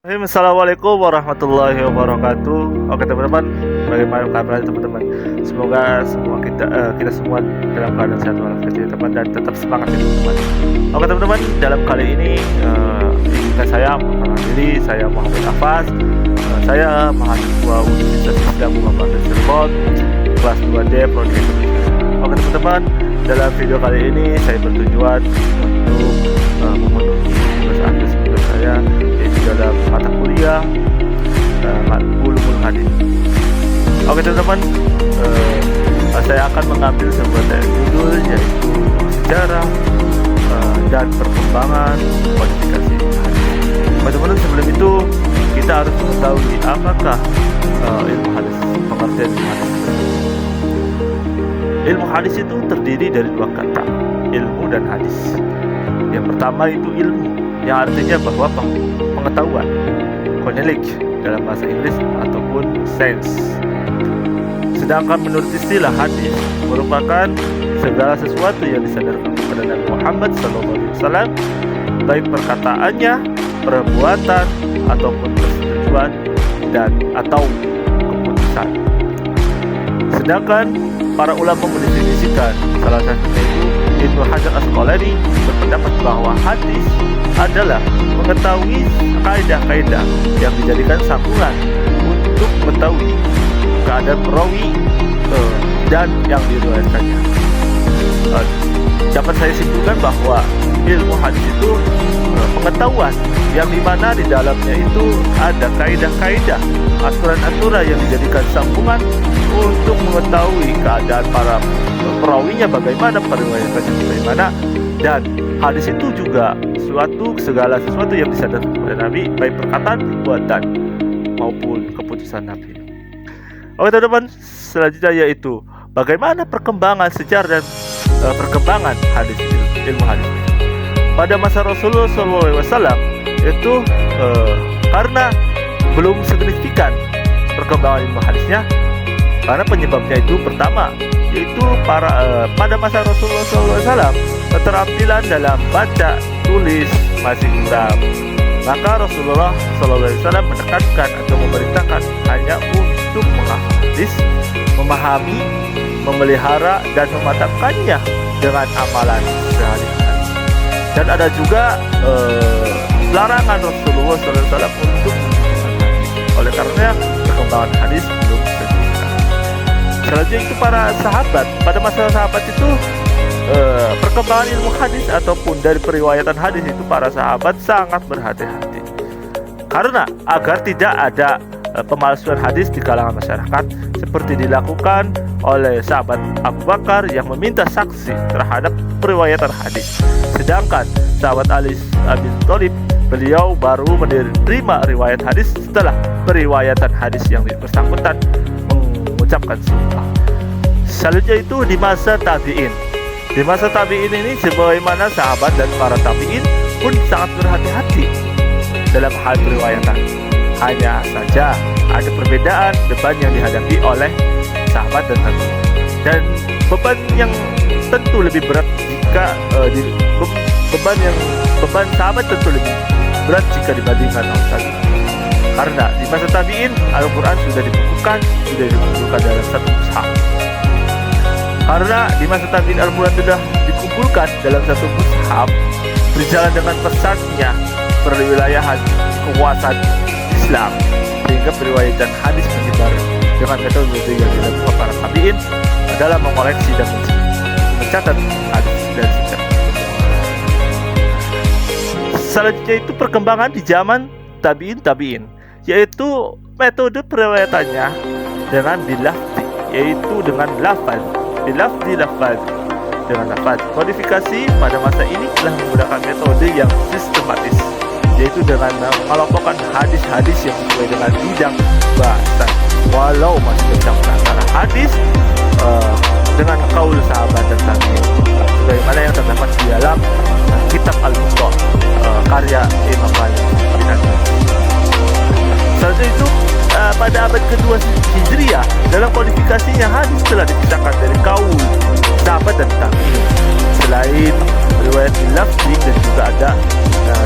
Assalamualaikum warahmatullahi wabarakatuh. Oke teman-teman, bagaimana kabar teman-teman? Semoga kita semua dalam keadaan sehat walafiat teman dan tetap semangat ya teman-teman. Oke teman-teman, dalam kali ini izinkan saya memperkenalkan diri. Saya Muhammad Afas. Saya mahasiswa Universitas Islam Muhammad Cirebon, kelas 2D Prodi Ekonomi. Oke teman-teman, dalam video kali ini saya bertujuan untuk memenuhi tugas akhir semester saya, yaitu dalam mata kuliah Ulumul Hadis. Oke teman-teman, saya akan mengambil sebuah judul yaitu sejarah dan perkembangan kodifikasi hadis. Teman-teman, sebelum itu kita harus mengetahui apakah ilmu hadis, pengertian ilmu hadis. Ilmu hadis itu terdiri dari dua kata, ilmu dan hadis. Yang pertama itu ilmu, yang artinya bahwa pengetahuan, knowledge dalam bahasa Inggris ataupun sense. Sedangkan menurut istilah hadis merupakan segala sesuatu yang disandarkan kepada Nabi Muhammad SAW, baik perkataannya, perbuatan ataupun persetujuan dan atau keputusan. Sedangkan para ulama mendefinisikan salah satunya itu Ibnu Hajar Asqalani berpendapat bahwa hadis adalah mengetahui kaidah-kaidah yang dijadikan sambungan untuk mengetahui keadaan perawi dan yang diriwayatkannya. Dapat saya simpulkan bahwa ilmu hadis itu pengetahuan yang dimana di dalamnya itu ada kaidah-kaidah, aturan-aturan yang dijadikan sambungan untuk mengetahui keadaan para perawinya bagaimana, periwayatannya bagaimana, dan hadis itu juga segala sesuatu yang disandarkan kepada Nabi, baik perkataan, perbuatan maupun keputusan Nabi. Oke teman-teman, selanjutnya yaitu bagaimana perkembangan sejarah dan perkembangan hadis, ilmu hadis. Pada masa Rasulullah SAW itu karena belum signifikan perkembangan ilmu hadisnya, karena penyebabnya itu pertama yaitu pada masa Rasulullah SAW keterampilan dalam baca tulis masih kurang. Maka Rasulullah SAW menekankan atau memerintahkan hanya untuk menghafal hadis, memahami, memelihara dan memantapkannya dengan amalan sehari-hari. Dan ada juga larangan Rasulullah SAW untuk menggunakan hadis. Oleh karena perkembangan hadis belum signifikan. Selanjutnya itu para sahabat. Pada masa sahabat itu perkembangan ilmu hadis ataupun dari periwayatan hadis itu para sahabat sangat berhati-hati, karena agar tidak ada pemalsuan hadis di kalangan masyarakat seperti dilakukan oleh sahabat Abu Bakar yang meminta saksi terhadap periwayatan hadis. Sedangkan sahabat Ali bin Thalib, beliau baru menerima riwayat hadis setelah periwayatan hadis yang bersangkutan mengucapkan sumpah. Selanjutnya itu di masa tabi'in. Di masa tabi'in ini sebagaimana sahabat dan para tabi'in pun sangat berhati-hati dalam hal periwayatan. Hanya saja ada perbedaan beban yang dihadapi oleh sahabat dan tabi'in. Dan beban yang tentu lebih berat jika beban sahabat tentu lebih berat jika dibandingkan dengan tabi'in. Karena di masa tabi'in Al-Quran sudah dikumpulkan dalam satu mushaf. Karena di masa tabi'in Al-Quran sudah dikumpulkan dalam satu mushaf, berjalan dengan pesatnya perwilayahan kekuasaan Islam, sehingga periwayatan hadis menyebar dengan metode yang dilakukan para tabi'in adalah mengoleksi dan mencatat hadis dan sejarah. Selanjutnya itu perkembangan di zaman tabi'in, yaitu metode periwayatannya dengan bilafzi, yaitu dengan lafaz, dengan lafaz. Kodifikasi pada masa ini telah menggunakan metode yang sistematis, yaitu dengan mengelompokkan hadis-hadis yang sesuai dengan bidang bahasa, walau masih bercampur antara hadis dengan kaul sahabat dan tabi'in, sebagaimana yang terdapat di dalam kitab Al-Muqta karya Imam Malik bin Anas. Selanjutnya itu pada abad kedua Hijriah, dalam kodifikasinya hadis telah dipisahkan dari kaul sahabat dan tabi'in. Selain riwayat bilafzi dan juga ada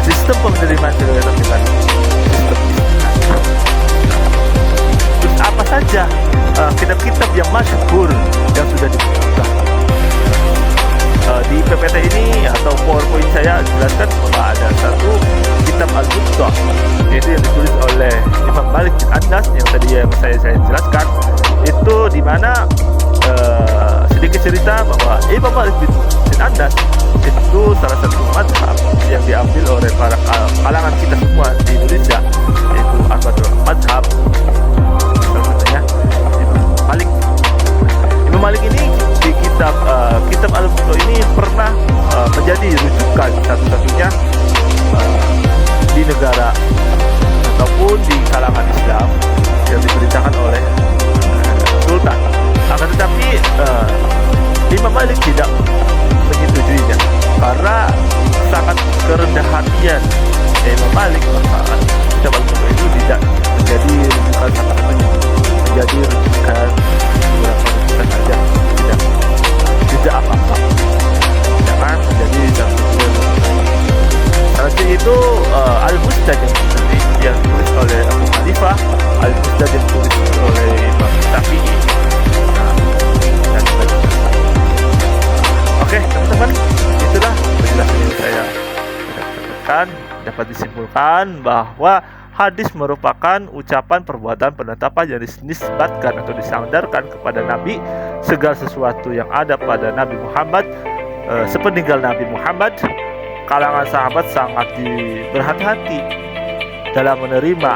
sistem penerimaan riwayat dengan sistem masyhur yang sudah dibuka. Di PPT ini atau PowerPoint saya jelaskan bahwa ada satu kitab Al-Muwatta, yaitu yang ditulis oleh Imam Malik bin Anas yang tadi yang saya jelaskan, itu di mana sedikit cerita bahwa Imam Malik bin Anas itu salah satu mazhab yang diambil oleh para kalangan kita semua di Indonesia, yaitu Ahmadul Mazhab. Salah satunya Imam Malik. Imam Malik ini di kitab Al-Muwatta ini pernah menjadi rujukan satu-satunya di negara ataupun di kalangan Islam yang diperintahkan oleh Sultan. Akan tetapi Imam Malik tidak menyetujuinya karena sangat kerendah hatian Imam Malik, maka kitab Al-Muwatta itu tidak menjadi rujukan satu-satunya, menjadi rujukan beberapa rujukan saja, tidak apa-apa, jangan menjadi satu-satunya. Selanjutnya itu Al-Mustad yang ditulis oleh Abu Hanifah, Al-Mustad yang ditulis oleh Imam Syafi'i. Oke, teman-teman, itulah penjelasan yang saya katakan. Dapat disimpulkan bahwa hadis merupakan ucapan perbuatan penetapan yang dinisbatkan atau disandarkan kepada Nabi. Segala sesuatu yang ada pada Nabi Muhammad sepeninggal Nabi Muhammad, kalangan sahabat sangat berhati-hati dalam menerima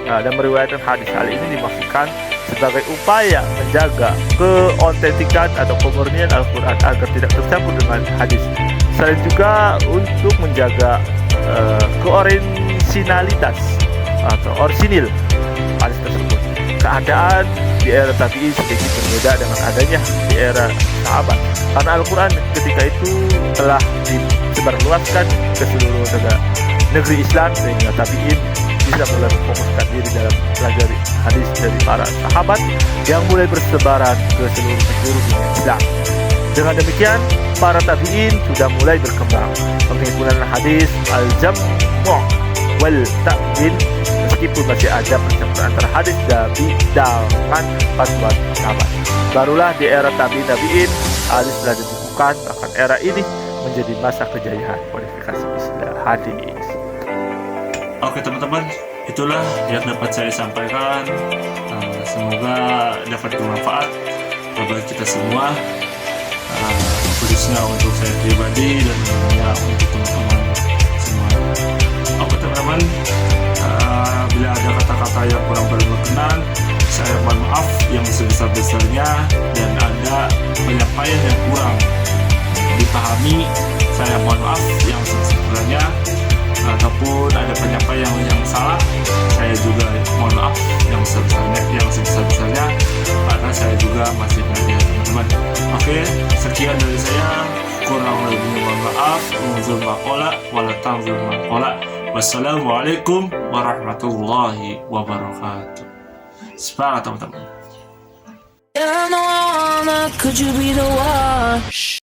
dan meriwayatkan hadis. Hal ini dimaksudkan sebagai upaya menjaga keautentikan atau kemurnian Al-Quran agar tidak tercampur dengan hadis. Selain juga untuk menjaga keorisinalitas atau orisinil hadis tersebut. Keadaan di era tabi'in sedikit berbeda dengan adanya di era sahabat, karena Al-Quran ketika itu telah disebarluaskan ke seluruh negeri Islam, sehingga tabi'in bisa mulai memfokuskan diri dalam pelajari hadis dari para sahabat yang mulai bersebaran ke seluruh penjuru dunia Islam. Dengan demikian, para tabi'in sudah mulai berkembang penghimpunan hadis al-jam' wal ta'wil, meskipun masih ada percampuran antara hadis dengan fatwa sahabat. Barulah di era tabi'in hadis telah ditemukan, bahkan era ini menjadi masa kejayaan kualifikasi istilah hadis. Oke teman-teman, itulah yang dapat saya sampaikan. Semoga dapat bermanfaat bagi kita semua, khususnya untuk saya pribadi dan tentunya untuk teman-teman semua. Oke teman-teman, bila ada kata-kata yang kurang berkenan, saya mohon maaf yang sebesar-besarnya, dan ada penyampaian yang kurang dipahami, saya mohon maaf yang sebesar-besarnya, ataupun ada penyampaian yang salah, saya juga mohon maaf yang sebesar-besarnya, karena saya juga masih belajar teman-teman. Oke, sekian dari saya, kurang lebihnya mohon maaf. Unzur maqala wala tanzur maqala. Wassalamualaikum warahmatullahi wabarakatuh. Semangat teman-teman.